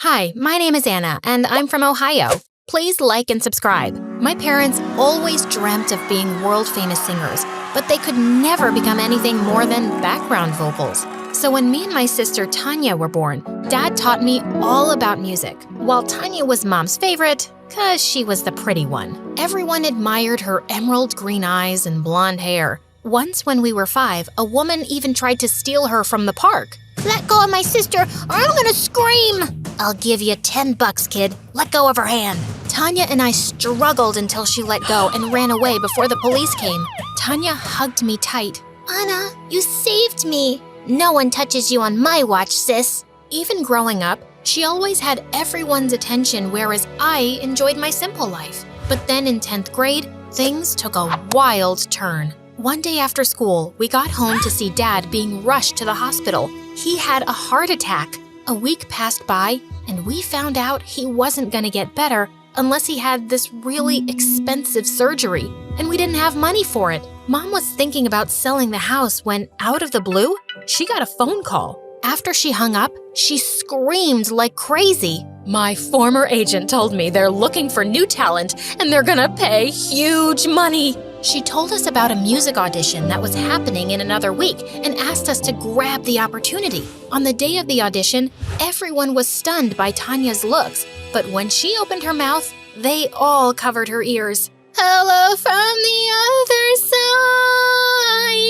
Hi, my name is Anna, and I'm from Ohio. Please like and subscribe. My parents always dreamt of being world-famous singers, but they could never become anything more than background vocals. So when me and my sister Tanya were born, Dad taught me all about music. While Tanya was Mom's favorite, 'cause she was the pretty one. Everyone admired her emerald green eyes and blonde hair. Once when we were 5, a woman even tried to steal her from the park. Let go of my sister or I'm gonna scream! I'll give you $10, kid. Let go of her hand. Tanya and I struggled until she let go and ran away before the police came. Tanya hugged me tight. Anna, you saved me. No one touches you on my watch, sis. Even growing up, she always had everyone's attention, whereas I enjoyed my simple life. But then in 10th grade, things took a wild turn. One day after school, we got home to see Dad being rushed to the hospital. He had a heart attack. A week passed by, and we found out he wasn't gonna get better unless he had this really expensive surgery, and we didn't have money for it. Mom was thinking about selling the house when, out of the blue, she got a phone call. After she hung up, she screamed like crazy. My former agent told me they're looking for new talent and they're gonna pay huge money. She told us about a music audition that was happening in another week and asked us to grab the opportunity. On the day of the audition, everyone was stunned by Tanya's looks, but when she opened her mouth, they all covered her ears. Hello from the other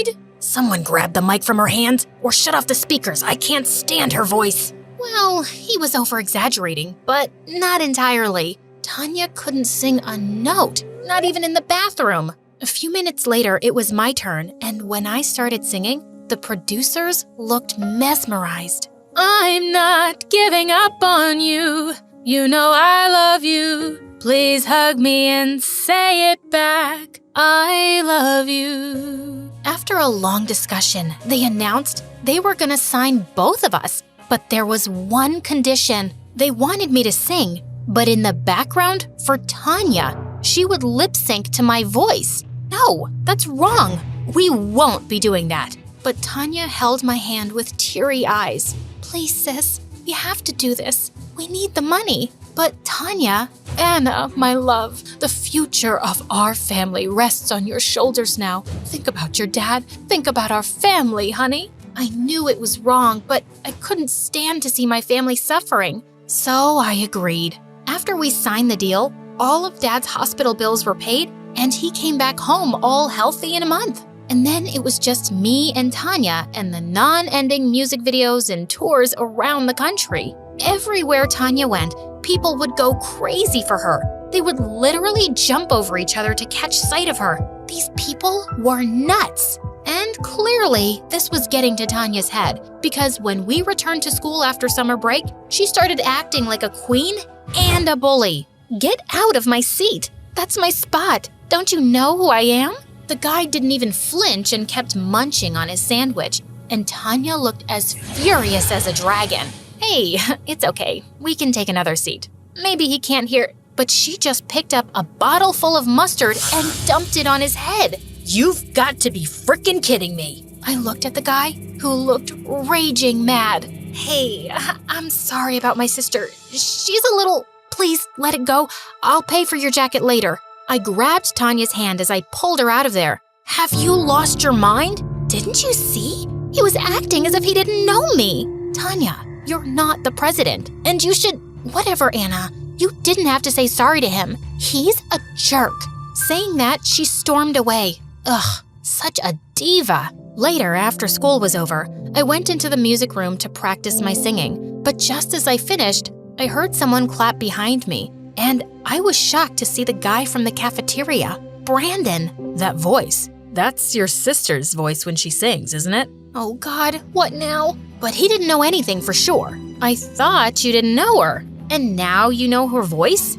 side. Someone grabbed the mic from her hands or shut off the speakers. I can't stand her voice. Well, he was over-exaggerating, but not entirely. Tanya couldn't sing a note, not even in the bathroom. A few minutes later, it was my turn, and when I started singing, the producers looked mesmerized. I'm not giving up on you. You know I love you. Please hug me and say it back. I love you. After a long discussion, they announced they were gonna sign both of us, but there was one condition. They wanted me to sing, but in the background for Tanya, she would lip sync to my voice. No, that's wrong. We won't be doing that. But Tanya held my hand with teary eyes. Please, sis, you have to do this. We need the money. But Tanya, Anna, my love, the future of our family rests on your shoulders now. Think about your dad. Think about our family, honey. I knew it was wrong, but I couldn't stand to see my family suffering. So I agreed. After we signed the deal, all of Dad's hospital bills were paid, and he came back home all healthy in a month. And then it was just me and Tanya and the non-ending music videos and tours around the country. Everywhere Tanya went, people would go crazy for her. They would literally jump over each other to catch sight of her. These people were nuts. And clearly, this was getting to Tanya's head, because when we returned to school after summer break, she started acting like a queen and a bully. Get out of my seat. That's my spot. Don't you know who I am? The guy didn't even flinch and kept munching on his sandwich, and Tanya looked as furious as a dragon. Hey, it's okay. We can take another seat. Maybe he can't hear, but she just picked up a bottle full of mustard and dumped it on his head. You've got to be frickin' kidding me. I looked at the guy, who looked raging mad. Hey, I'm sorry about my sister. She's a little... Please, let it go. I'll pay for your jacket later. I grabbed Tanya's hand as I pulled her out of there. Have you lost your mind? Didn't you see? He was acting as if he didn't know me. Tanya, you're not the president, and you should... Whatever, Anna. You didn't have to say sorry to him. He's a jerk. Saying that, she stormed away. Ugh, such a diva. Later, after school was over, I went into the music room to practice my singing. But just as I finished, I heard someone clap behind me, and I was shocked to see the guy from the cafeteria, Brandon. That voice, that's your sister's voice when she sings, isn't it? Oh God, what now? But he didn't know anything for sure. I thought you didn't know her, and now you know her voice?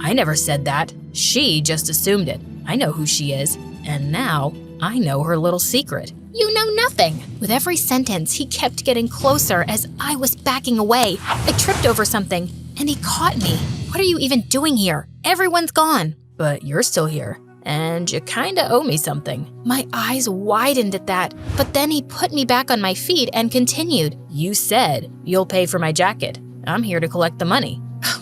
I never said that. She just assumed it. I know who she is, and now I know her little secret. You know nothing. With every sentence, he kept getting closer as I was backing away. I tripped over something, and he caught me. What are you even doing here? Everyone's gone. But you're still here, and you kinda owe me something. My eyes widened at that, but then he put me back on my feet and continued. You said you'll pay for my jacket. I'm here to collect the money.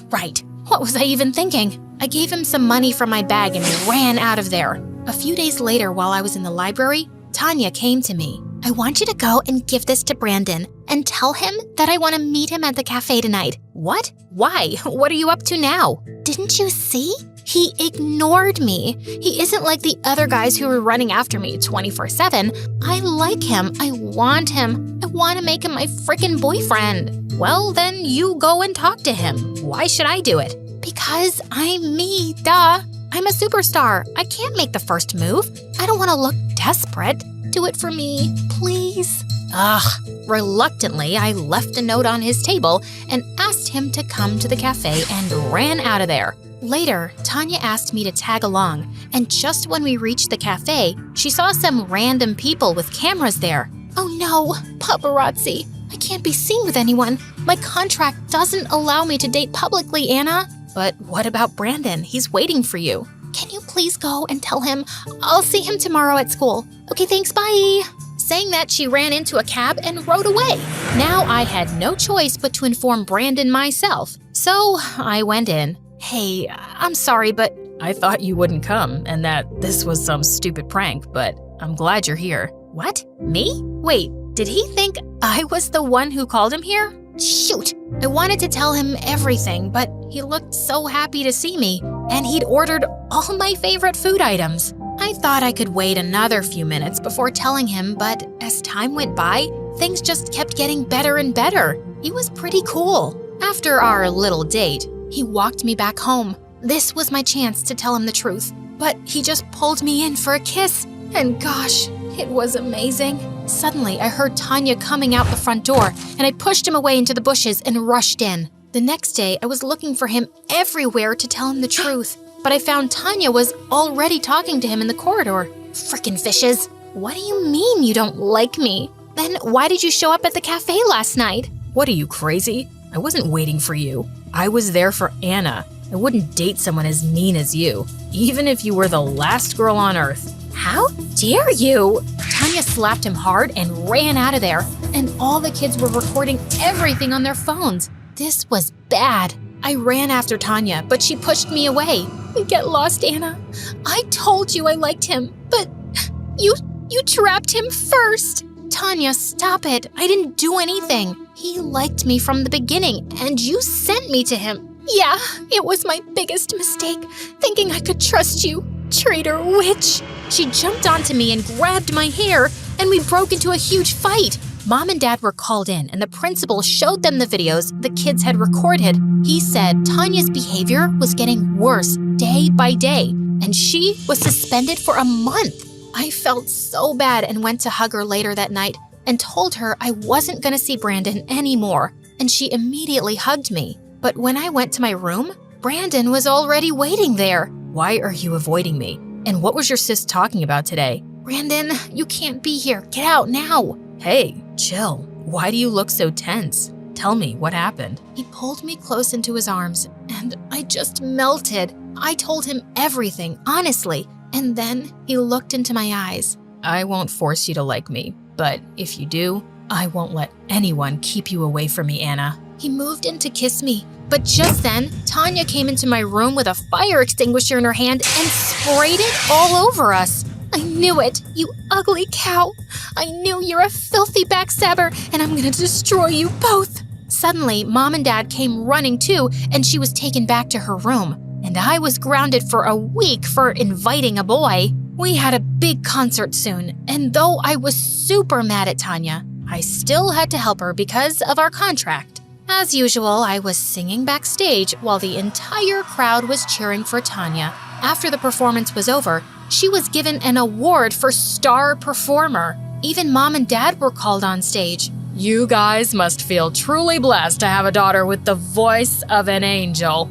Right. What was I even thinking? I gave him some money from my bag and ran out of there. A few days later, while I was in the library, Tanya came to me. I want you to go and give this to Brandon and tell him that I want to meet him at the cafe tonight. What? Why? What are you up to now? Didn't you see? He ignored me. He isn't like the other guys who were running after me 24/7. I like him. I want him. I want to make him my freaking boyfriend. Well, then you go and talk to him. Why should I do it? Because I'm me, duh. I'm a superstar. I can't make the first move. I don't want to look desperate. Do it for me, please. Ugh. Reluctantly, I left a note on his table and asked him to come to the cafe and ran out of there. Later, Tanya asked me to tag along, and just when we reached the cafe, she saw some random people with cameras there. Oh no, paparazzi. I can't be seen with anyone. My contract doesn't allow me to date publicly, Anna. But what about Brandon? He's waiting for you. Can you please go and tell him I'll see him tomorrow at school? Okay, thanks, bye. Saying that, she ran into a cab and rode away. Now I had no choice but to inform Brandon myself, so I went in. Hey, I'm sorry, but I thought you wouldn't come and that this was some stupid prank, but I'm glad you're here. What? Me? Wait, did he think I was the one who called him here? Shoot! I wanted to tell him everything, but he looked so happy to see me, and he'd ordered all my favorite food items. I thought I could wait another few minutes before telling him, but as time went by, things just kept getting better and better. He was pretty cool. After our little date, he walked me back home. This was my chance to tell him the truth, but he just pulled me in for a kiss, and gosh, it was amazing. Suddenly, I heard Tanya coming out the front door, and I pushed him away into the bushes and rushed in. The next day, I was looking for him everywhere to tell him the truth, but I found Tanya was already talking to him in the corridor. Frickin' fishes. What do you mean you don't like me? Then why did you show up at the cafe last night? What are you, crazy? I wasn't waiting for you. I was there for Anna. I wouldn't date someone as mean as you, even if you were the last girl on earth. How dare you? Tanya slapped him hard and ran out of there, and all the kids were recording everything on their phones. This was bad. I ran after Tanya, but she pushed me away. Get lost, Anna. I told you I liked him, but you trapped him first. Tanya, stop it. I didn't do anything. He liked me from the beginning, and you sent me to him. Yeah, it was my biggest mistake, thinking I could trust you. Traitor witch. She jumped onto me and grabbed my hair, and we broke into a huge fight. Mom and Dad were called in, and the principal showed them the videos the kids had recorded. He said Tanya's behavior was getting worse day by day, and she was suspended for a month. I felt so bad and went to hug her later that night and told her I wasn't going to see Brandon anymore, and she immediately hugged me. But when I went to my room, Brandon was already waiting there. Why are you avoiding me? And what was your sis talking about today? Brandon, you can't be here. Get out now. Hey, chill. Why do you look so tense? Tell me, what happened? He pulled me close into his arms, and I just melted. I told him everything, honestly, and then he looked into my eyes. I won't force you to like me, but if you do, I won't let anyone keep you away from me, Anna. He moved in to kiss me, but just then, Tanya came into my room with a fire extinguisher in her hand and sprayed it all over us. I knew it, you ugly cow. I knew you're a filthy backstabber, and I'm gonna destroy you both. Suddenly, Mom and Dad came running too, and she was taken back to her room. And I was grounded for a week for inviting a boy. We had a big concert soon, and though I was super mad at Tanya, I still had to help her because of our contract. As usual, I was singing backstage while the entire crowd was cheering for Tanya. After the performance was over, she was given an award for star performer. Even Mom and Dad were called on stage. You guys must feel truly blessed to have a daughter with the voice of an angel.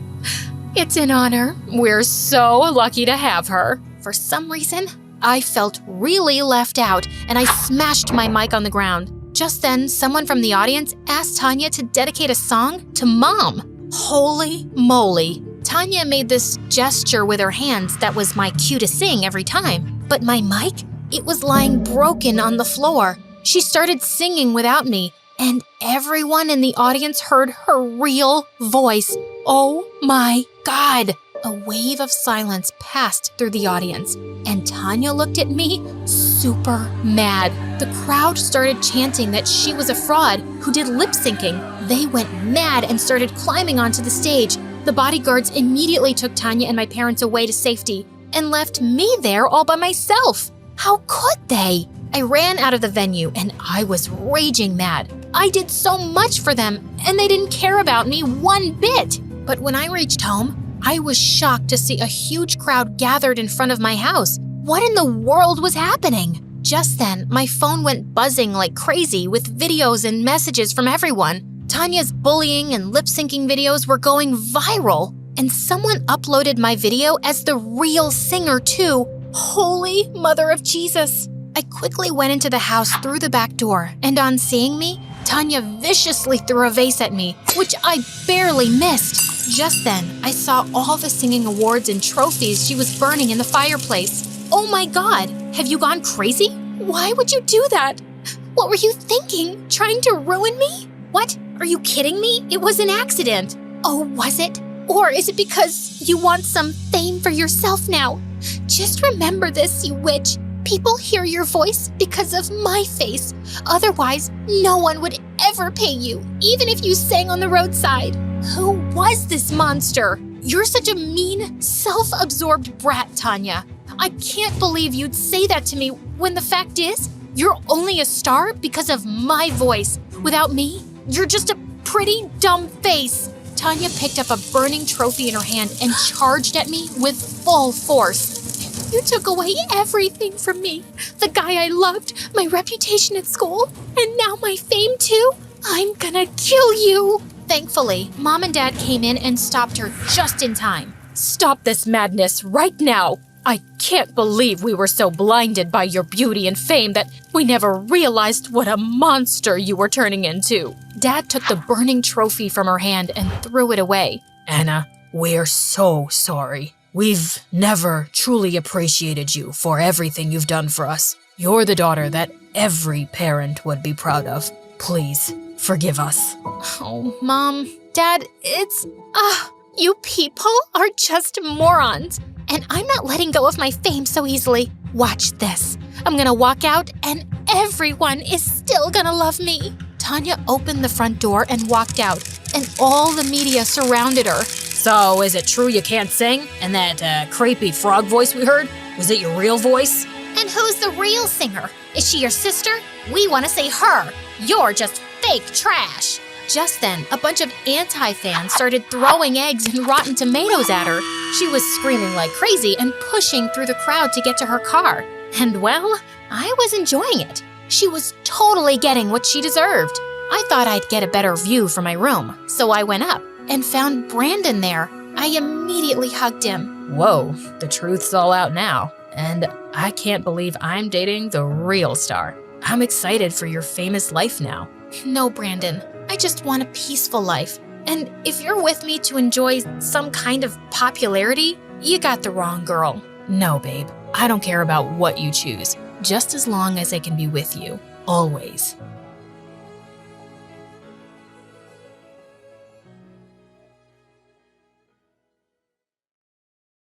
It's an honor. We're so lucky to have her. For some reason, I felt really left out, and I smashed my mic on the ground. Just then, someone from the audience asked Tanya to dedicate a song to Mom. Holy moly. Tanya made this gesture with her hands that was my cue to sing every time. But my mic? It was lying broken on the floor. She started singing without me, and everyone in the audience heard her real voice. Oh my God! A wave of silence passed through the audience, and Tanya looked at me super mad. The crowd started chanting that she was a fraud who did lip syncing. They went mad and started climbing onto the stage. The bodyguards immediately took Tanya and my parents away to safety and left me there all by myself. How could they? I ran out of the venue and I was raging mad. I did so much for them and they didn't care about me one bit. But when I reached home, I was shocked to see a huge crowd gathered in front of my house. What in the world was happening? Just then, my phone went buzzing like crazy with videos and messages from everyone. Tanya's bullying and lip-syncing videos were going viral, and someone uploaded my video as the real singer too. Holy Mother of Jesus! I quickly went into the house through the back door, and on seeing me, Tanya viciously threw a vase at me, which I barely missed. Just then, I saw all the singing awards and trophies she was burning in the fireplace. Oh my God, have you gone crazy? Why would you do that? What were you thinking? Trying to ruin me? What? Are you kidding me? It was an accident. Oh, was it? Or is it because you want some fame for yourself now? Just remember this, you witch. People hear your voice because of my face. Otherwise, no one would ever pay you, even if you sang on the roadside. Who was this monster? You're such a mean, self-absorbed brat, Tanya. I can't believe you'd say that to me when the fact is, you're only a star because of my voice. Without me, you're just a pretty dumb face. Tanya picked up a burning trophy in her hand and charged at me with full force. You took away everything from me. The guy I loved, my reputation at school, and now my fame too. I'm gonna kill you. Thankfully, Mom and Dad came in and stopped her just in time. Stop this madness right now. I can't believe we were so blinded by your beauty and fame that we never realized what a monster you were turning into. Dad took the burning trophy from her hand and threw it away. Anna, we're so sorry. We've never truly appreciated you for everything you've done for us. You're the daughter that every parent would be proud of. Please, forgive us. Oh, Mom, Dad, you people are just morons. And I'm not letting go of my fame so easily. Watch this. I'm gonna walk out and everyone is still gonna love me. Tanya opened the front door and walked out, and all the media surrounded her. So, is it true you can't sing? And that creepy frog voice we heard? Was it your real voice? And who's the real singer? Is she your sister? We want to say her. You're just fake trash. Just then, a bunch of anti-fans started throwing eggs and rotten tomatoes at her. She was screaming like crazy and pushing through the crowd to get to her car. And well, I was enjoying it. She was totally getting what she deserved. I thought I'd get a better view from my room, so I went up and found Brandon there. I immediately hugged him. Whoa, the truth's all out now. And I can't believe I'm dating the real star. I'm excited for your famous life now. No, Brandon. I just want a peaceful life. And if you're with me to enjoy some kind of popularity, you got the wrong girl. No, babe. I don't care about what you choose, just as long as I can be with you. Always.